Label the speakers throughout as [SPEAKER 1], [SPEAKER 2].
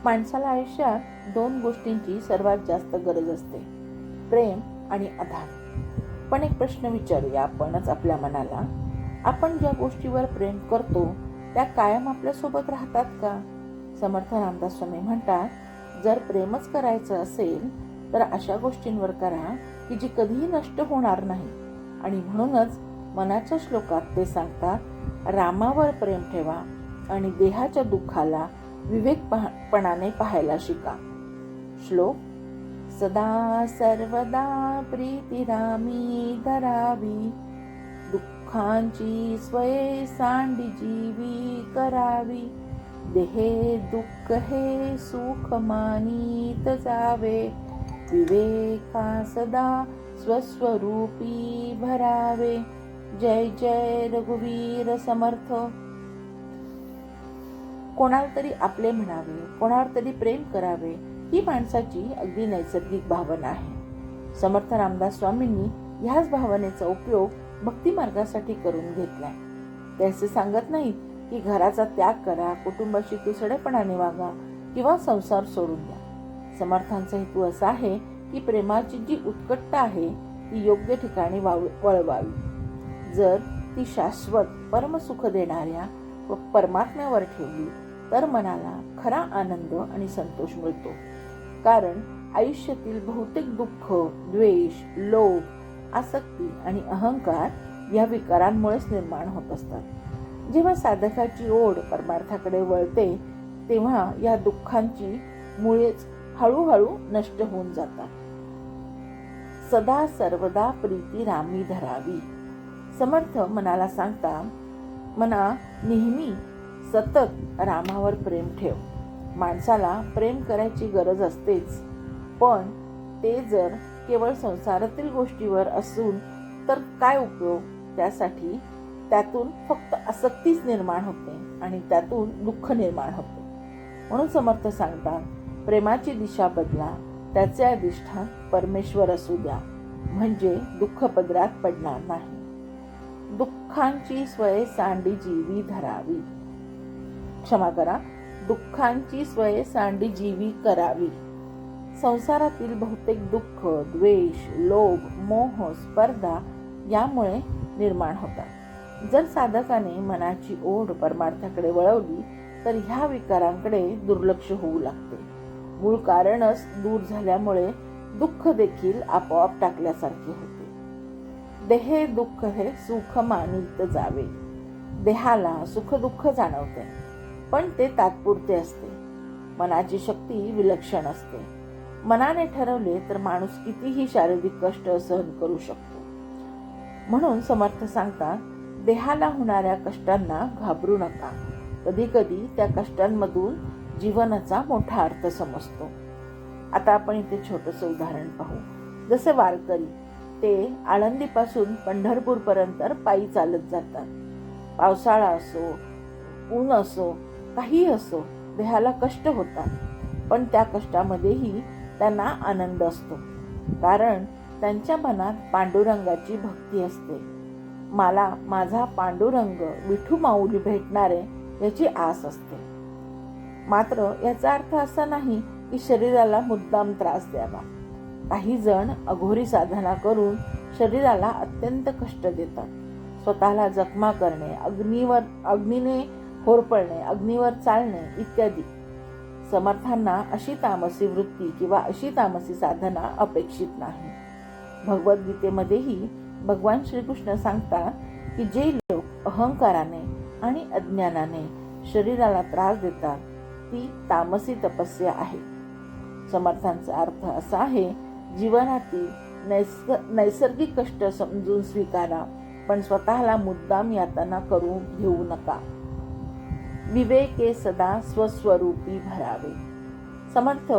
[SPEAKER 1] माणसाला आयुष्यात दोन गोष्टींची सर्वात जास्त गरज असते, प्रेम आणि आधार. पण एक प्रश्न विचारूया आपणच आपल्या मनाला, आपण ज्या गोष्टीवर प्रेम करतो त्या कायम आपल्यासोबत राहतात का? समर्थ रामदास स्वामी म्हणतात, जर प्रेमच करायचं असेल तर अशा गोष्टींवर करा की जी कधीही नष्ट होणार नाही. आणि म्हणूनच मनाच्या श्लोकात ते सांगतात, रामावर प्रेम ठेवा आणि देहाच्या दुःखाला विवेकपणाने पाहायला शिका. श्लोक: सदा सर्वदा प्रीती रामी धरावी, दुःखांची स्वये सांडी जीवी करावी, देहे दुःख हे सुख मानीत जावे, विवेका सदा स्वस्वरूपी भरावे. जय जय रघुवीर समर्थ. कोणाला तरी आपले म्हणावे, कोणावर तरी प्रेम करावे, ही माणसाची अगदी नैसर्गिक भावना आहे. समर्थ रामदास स्वामींनी ह्याच भावनेचा उपयोग भक्ती मार्गासाठी करून घेतलाय. ते असे सांगत नाहीत की घराचा त्याग करा, कुटुंबाशी तुसडेपणाने वागा किंवा संसार सोडून द्या. समर्थांचा हेतू असा आहे की प्रेमाची जी उत्कटता आहे ती योग्य ठिकाणी वळवावी. जर ती शाश्वत परमसुख देणाऱ्या व परमात्म्यावर ठेवली तर मनाला खरा आनंद आणि संतोष मिळतो. कारण आयुष्यातील बहुतेक दुःख, द्वेष, लोभ, आसक्ती आणि अहंकार या विकारांमुळेच निर्माण होत असतात. जेव्हा साधकाची ओढ परमार्थाकडे वळते तेव्हा या दुःखांची मुळेच हळूहळू नष्ट होऊन जातात. सदा सर्वदा प्रीती रामी धरावी. समर्थ मनाला सांगता, मना नेहमी सतत रामावर प्रेम ठेव. माणसाला प्रेम करायची गरज असतेच, पण ते जर केवळ संसारातील गोष्टीवर असून तर काय उपयोग? त्यातून फक्त आसक्तीच निर्माण होते आणि त्यातून दुःख निर्माण होते. म्हणून समर्थ सांगतात, प्रेमाची दिशा बदला, त्याचे अधिष्ठान परमेश्वर असू द्या, म्हणजे दुःख पदरात पडणार नाही. दुःखांची स्वये सांडी जीवी धरावी. क्षमा करा, दुःखांची स्वये सांडी जीवी करावी. संसारातील बहुतेक दुःख, द्वेष, लोभ, मोह, स्पर्धा यामुळे निर्माण होतात. जर साधकाने मनाची ओढ परमार्थाकडे वळवली तर ह्या विकारांकडे दुर्लक्ष होऊ लागते. मूळ कारणच दूर झाल्यामुळे दुःख देखील आपोआप टाकल्यासारखे होते. देहे दुःख हे सुख मानीत जावे. देहाला सुख दुःख जाणवते, पण ते तात्पुरते असते. मनाची शक्ती विलक्षण असते. मनाने ठरवले तर माणूस कितीही शारीरिक कष्ट सहन करू शकतो. म्हणून समर्थ सांगतात, देहाला होणाऱ्या कष्टांना घाबरू नका. कधी कधी त्या कष्टांमधून जीवनाचा मोठा अर्थ समजतो. आता आपण इथे छोटंसं उदाहरण पाहू. जसे वारकरी ते आळंदीपासून पंढरपूर पर्यंत पायी चालत जातात. पावसाळा असो, ऊन असो, काही असो, देहाला कष्ट होतात, पण त्या कष्टामध्येही त्यांना आनंद असतो. कारण त्यांच्या मनात पांडुरंगाची भक्ती असते. मला माझा पांडुरंग विठू माऊली भेटणारे याची आस असते. मात्र याचा अर्थ असा नाही की शरीराला मुद्दाम त्रास द्यावा. काही जण अघोरी साधना करून शरीराला अत्यंत कष्ट देतात. स्वतःला जखमा करणे, अग्नीने होरपळणे, अग्नीवर चालणे इत्यादी. समर्थांना अशी तामसी वृत्ती किंवा अशी तामसी साधना अपेक्षित नाही. भगवद्गीतेमध्येही भगवान श्रीकृष्ण सांगतात की जे लोक अहंकाराने आणि अज्ञानाने शरीराला त्रास देतात ती तामसी तपस्या आहे. समर्थांचा अर्थ असा आहे, जीवनातील नैसर्गिक कष्ट समजून स्वीकारा, पण स्वतःला मुद्दाम यातना करून घेऊ नका. विवेके सदा स्वस्वरूपी भरावे. समर्थ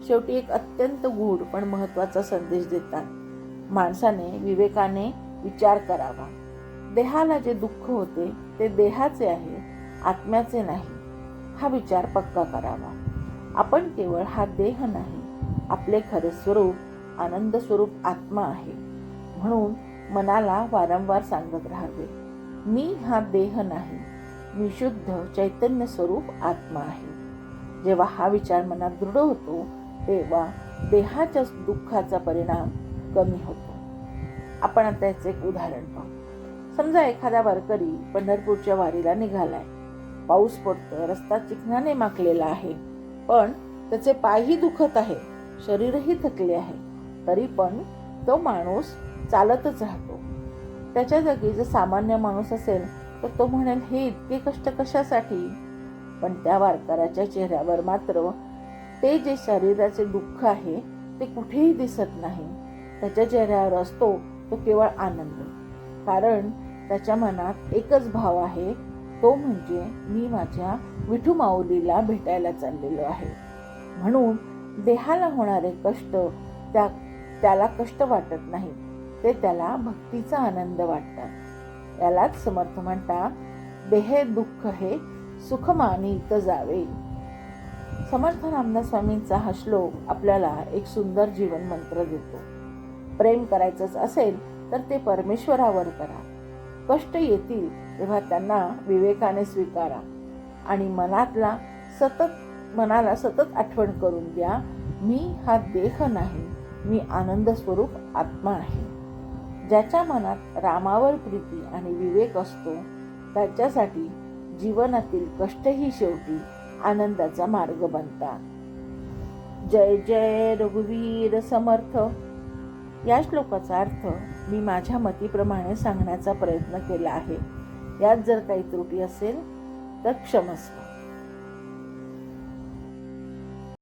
[SPEAKER 1] शेवटी एक अत्यंत गूढ पण महत्वाचा संदेश देतात. माणसाने विवेकाने विचार करावा. देहाला जे दुःख होते ते देहाचे आहे, आत्म्याचे नाही, हा विचार पक्का करावा. आपण केवळ हा देह नाही, आपले खरे स्वरूप आनंद स्वरूप आत्मा आहे. म्हणून मनाला वारंवार सांगत राहावे, मी हा देह नाही, मी शुद्ध चैतन्य स्वरूप आत्मा आहे. जेव्हा हा विचार मनात दृढ होतो तेव्हा देहाच्या दुःखाचा परिणाम कमी होतो. आपण आता याचे एक उदाहरण पाहू. समजा एखादा वारकरी पंढरपूरच्या वारीला निघालाय. पाऊस पडतोय, रस्ता चिखलाने माखलेला आहे, पण त्याचे पायही दुखत आहे, शरीरही थकले आहे. तरी पण तो माणूस चालतच राहतो. त्याच्या जागी जर सामान्य माणूस असेल तर तो म्हणेल, हे इतके कष्ट कशासाठी? पण त्या वारकऱ्याच्या चेहऱ्यावर मात्र ते जे शरीराचे दुःख आहे ते कुठेही दिसत नाही. त्याच्या चेहऱ्यावर असतो तो केवळ आनंद. कारण त्याच्या मनात एकच भाव आहे, तो म्हणजे मी माझ्या विठू माऊलीला भेटायला चाललेलो आहे. म्हणून देहाला होणारे कष्ट त्याला कष्ट वाटत नाही, ते त्याला भक्तीचा आनंद वाटतात. यालाच समर्थ म्हणतात, देहे दुःख हे सुख मानित जावे. समर्थ रामदास स्वामींचा हा श्लोक आपल्याला एक सुंदर जीवन मंत्र देतो. प्रेम करायचंच असेल तर ते परमेश्वरावर करा. कष्ट येतील तेव्हा त्यांना विवेकाने स्वीकारा आणि मनाला सतत आठवण करून द्या, मी हा देह नाही, मी आनंद स्वरूप आत्मा आहे. ज्याच्या मनात रामावर प्रीती आणि विवेक असतो त्याच्यासाठी जीवनातील कष्टही शेवटी आनंदाचा मार्ग बनतात. जय जय रघुवीर समर्थ. या श्लोकाचा अर्थ मी माझ्या मतीप्रमाणे सांगण्याचा प्रयत्न केला आहे. यात जर काही त्रुटी असेल तर क्षमस्व.